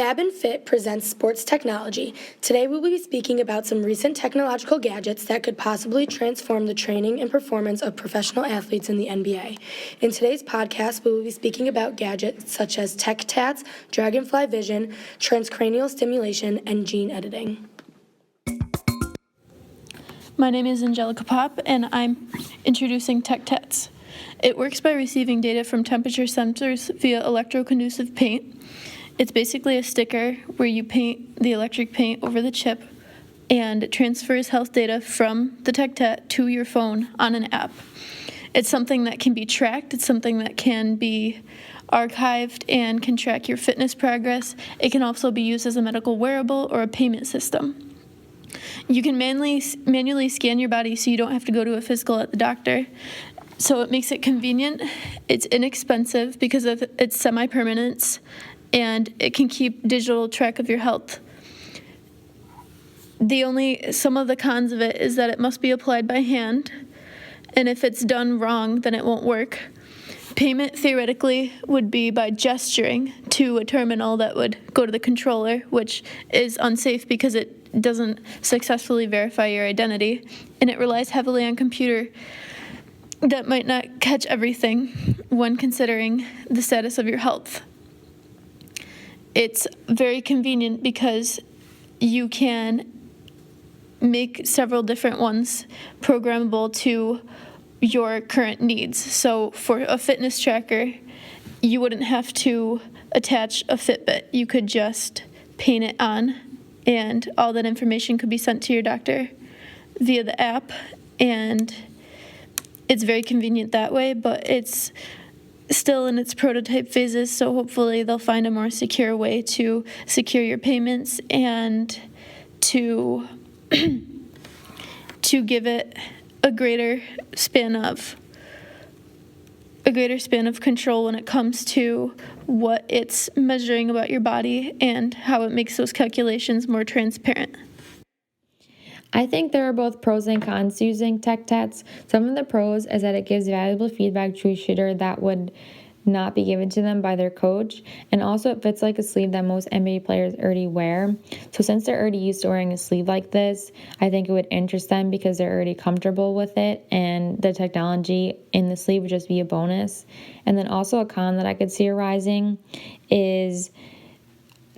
Fab N Fit presents sports technology. Today we will be speaking about some recent technological gadgets that could possibly transform the training and performance of professional athletes in the NBA. In today's podcast, we will be speaking about gadgets such as tech tats, dragonfly vision, transcranial stimulation, and gene editing. My name is Angelica Pop, and I'm introducing Tech Tats. It works by receiving data from temperature sensors via electroconducive paint. It's basically a sticker where you paint the electric paint over the chip, and it transfers health data from the Tech Tat to your phone on an app. It's something that can be tracked. It's something that can be archived and can track your fitness progress. It can also be used as a medical wearable or a payment system. You can manually scan your body so you don't have to go to a physical at the doctor. So it makes it convenient. It's inexpensive because of its semi-permanence, and it can keep digital track of your health. Some of the cons of it is that it must be applied by hand, and if it's done wrong, then it won't work. Payment theoretically would be by gesturing to a terminal that would go to the controller, which is unsafe because it doesn't successfully verify your identity, and it relies heavily on computer that might not catch everything when considering the status of your health. It's very convenient because you can make several different ones programmable to your current needs. So for a fitness tracker, you wouldn't have to attach a Fitbit. You could just paint it on, and all that information could be sent to your doctor via the app, and it's very convenient that way, but it's still in its prototype phases, so hopefully they'll find a more secure way to secure your payments and to give it a greater span of control when it comes to what it's measuring about your body and how it makes those calculations more transparent. I think there are both pros and cons to using Tech Tats. Some of the pros is that it gives valuable feedback to a shooter that would not be given to them by their coach, and also it fits like a sleeve that most NBA players already wear. So since they're already used to wearing a sleeve like this, I think it would interest them because they're already comfortable with it, and the technology in the sleeve would just be a bonus. And then also a con that I could see arising is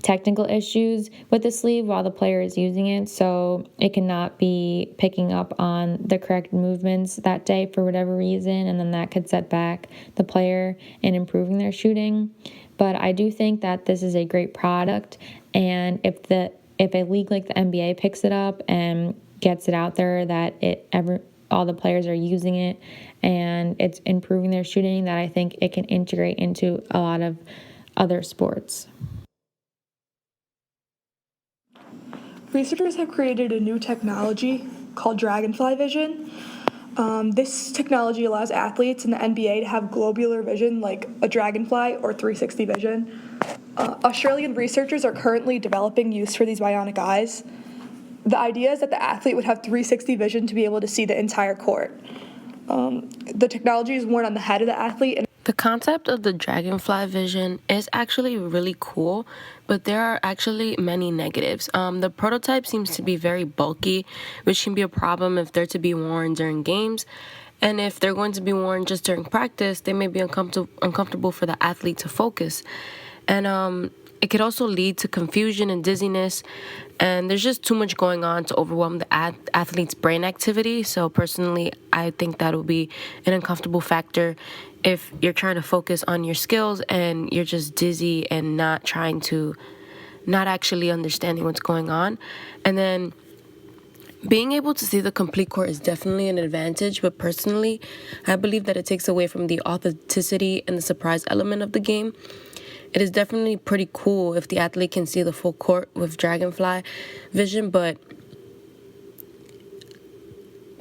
technical issues with the sleeve while the player is using it, so it cannot be picking up on the correct movements that day for whatever reason, and then that could set back the player in improving their shooting. But I do think that this is a great product, and if a league like the NBA picks it up and gets it out there that all the players are using it and it's improving their shooting, that I think it can integrate into a lot of other sports. Researchers have created a new technology called dragonfly vision. This technology allows athletes in the NBA to have globular vision like a dragonfly or 360 vision. Australian researchers are currently developing use for these bionic eyes. The idea is that the athlete would have 360 vision to be able to see the entire court. The technology is worn on the head of the athlete. The concept of the dragonfly vision is actually really cool, but there are actually many negatives. The prototype seems to be very bulky, which can be a problem if they're to be worn during games. And if they're going to be worn just during practice, they may be uncomfortable for the athlete to focus. And it could also lead to confusion and dizziness, and there's just too much going on to overwhelm the athlete's brain activity. So personally, I think that will be an uncomfortable factor if you're trying to focus on your skills and you're just dizzy and not actually understanding what's going on. And then being able to see the complete court is definitely an advantage, but personally, I believe that it takes away from the authenticity and the surprise element of the game. It is definitely pretty cool if the athlete can see the full court with dragonfly vision, but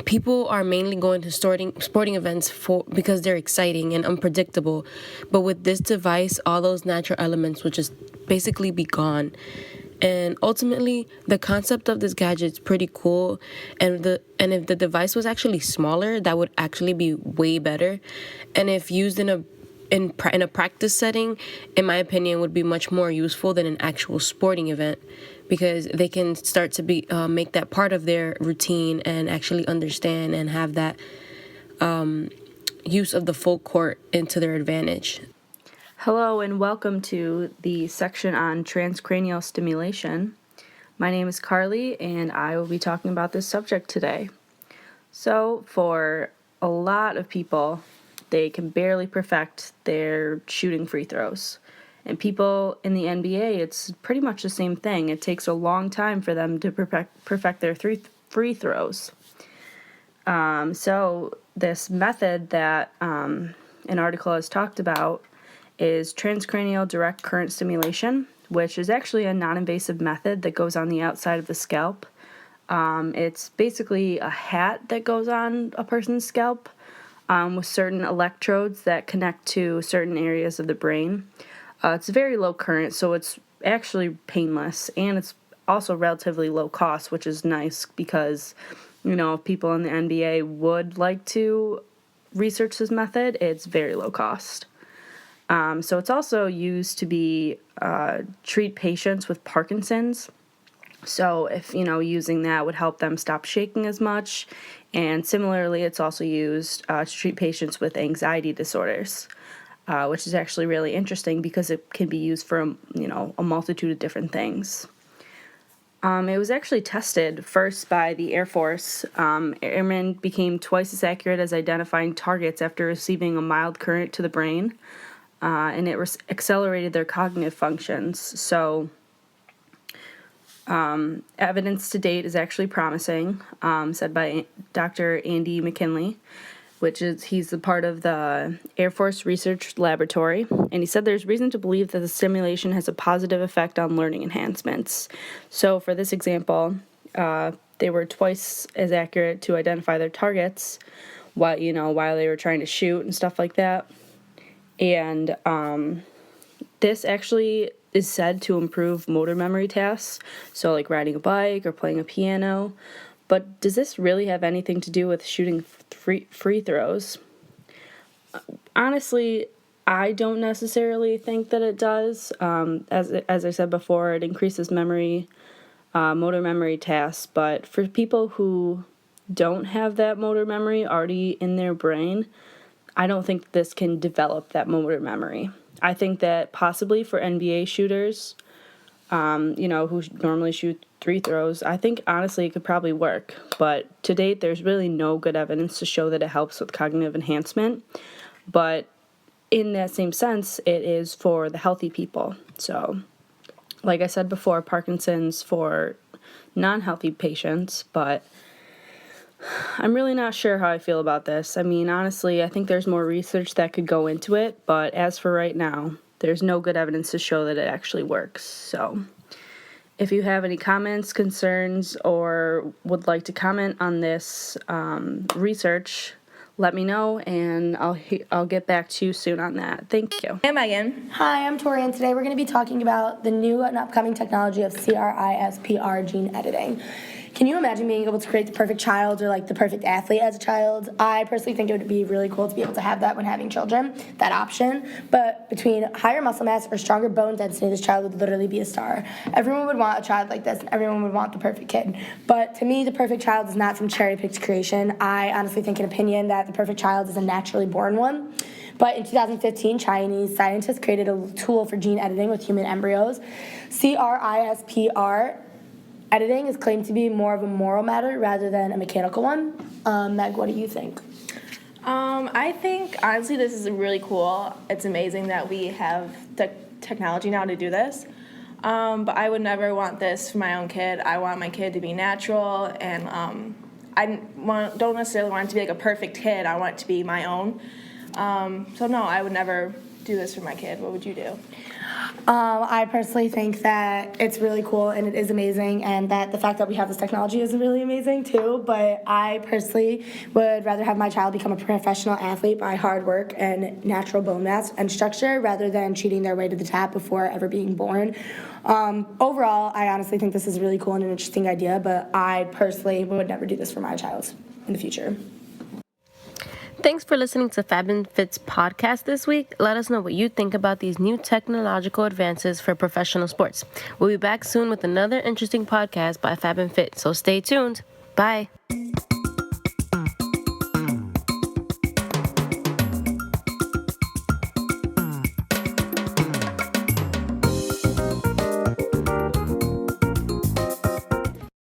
people are mainly going to sporting events because they're exciting and unpredictable. But with this device, all those natural elements would just basically be gone. And ultimately, the concept of this gadget is pretty cool. And if the device was actually smaller, that would actually be way better. And if used in in a practice setting, in my opinion, would be much more useful than an actual sporting event, because they can start to make that part of their routine and actually understand and have that use of the full court into their advantage. Hello and welcome to the section on transcranial stimulation. My name is Carly and I will be talking about this subject today. So for a lot of people, they can barely perfect their shooting free throws. And people in the NBA, it's pretty much the same thing. It takes a long time for them to perfect their free throws. So this method that an article has talked about is transcranial direct current stimulation, which is actually a non-invasive method that goes on the outside of the scalp. It's basically a hat that goes on a person's scalp with certain electrodes that connect to certain areas of the brain. It's very low current, so it's actually painless, and it's also relatively low cost, which is nice because, if people in the NBA would like to research this method, it's very low cost. So it's also used to treat patients with Parkinson's. So if, using that would help them stop shaking as much. And similarly, it's also used to treat patients with anxiety disorders, which is actually really interesting because it can be used for, a multitude of different things. It was actually tested first by the Air Force. Airmen became twice as accurate as identifying targets after receiving a mild current to the brain, and it accelerated their cognitive functions. So evidence to date is actually promising, said by Dr. Andy McKinley, he's a part of the Air Force Research Laboratory, and he said there's reason to believe that the stimulation has a positive effect on learning enhancements. So for this example, they were twice as accurate to identify their targets while they were trying to shoot and stuff like that. And this actually is said to improve motor memory tasks, so like riding a bike or playing a piano. But does this really have anything to do with shooting free throws? Honestly, I don't necessarily think that it does. As I said before, it increases motor memory tasks. But for people who don't have that motor memory already in their brain, I don't think this can develop that motor memory. I think that possibly for NBA shooters, who normally shoot free throws, I think honestly it could probably work. But to date, there's really no good evidence to show that it helps with cognitive enhancement. But in that same sense, it is for the healthy people. So, like I said before, Parkinson's for non-healthy patients, but I'm really not sure how I feel about this. I mean, honestly, I think there's more research that could go into it, but as for right now, there's no good evidence to show that it actually works. So if you have any comments, concerns, or would like to comment on this research, let me know, and I'll get back to you soon on that. Thank you. Hey, Megan. Hi, I'm Tori, and today we're going to be talking about the new and upcoming technology of CRISPR gene editing. Can you imagine being able to create the perfect child or like the perfect athlete as a child? I personally think it would be really cool to be able to have that when having children, that option. But between higher muscle mass or stronger bone density, this child would literally be a star. Everyone would want a child like this, and everyone would want the perfect kid. But to me, the perfect child is not some cherry-picked creation. I honestly think, in opinion, that the perfect child is a naturally born one. But in 2015, Chinese scientists created a tool for gene editing with human embryos. CRISPR editing is claimed to be more of a moral matter rather than a mechanical one. Meg, what do you think? I think, honestly, this is really cool. It's amazing that we have the technology now to do this. But I would never want this for my own kid. I want my kid to be natural, and I don't necessarily want it to be like a perfect kid. I want it to be my own. So no, I would never do this for my kid. What would you do? I personally think that it's really cool and it is amazing, and that the fact that we have this technology is really amazing too. But I personally would rather have my child become a professional athlete by hard work and natural bone mass and structure rather than cheating their way to the top before ever being born. Overall, I honestly think this is really cool and an interesting idea, but I personally would never do this for my child in the future. Thanks for listening to Fab N Fit's podcast this week. Let us know what you think about these new technological advances for professional sports. We'll be back soon with another interesting podcast by Fab N Fit, so stay tuned. Bye.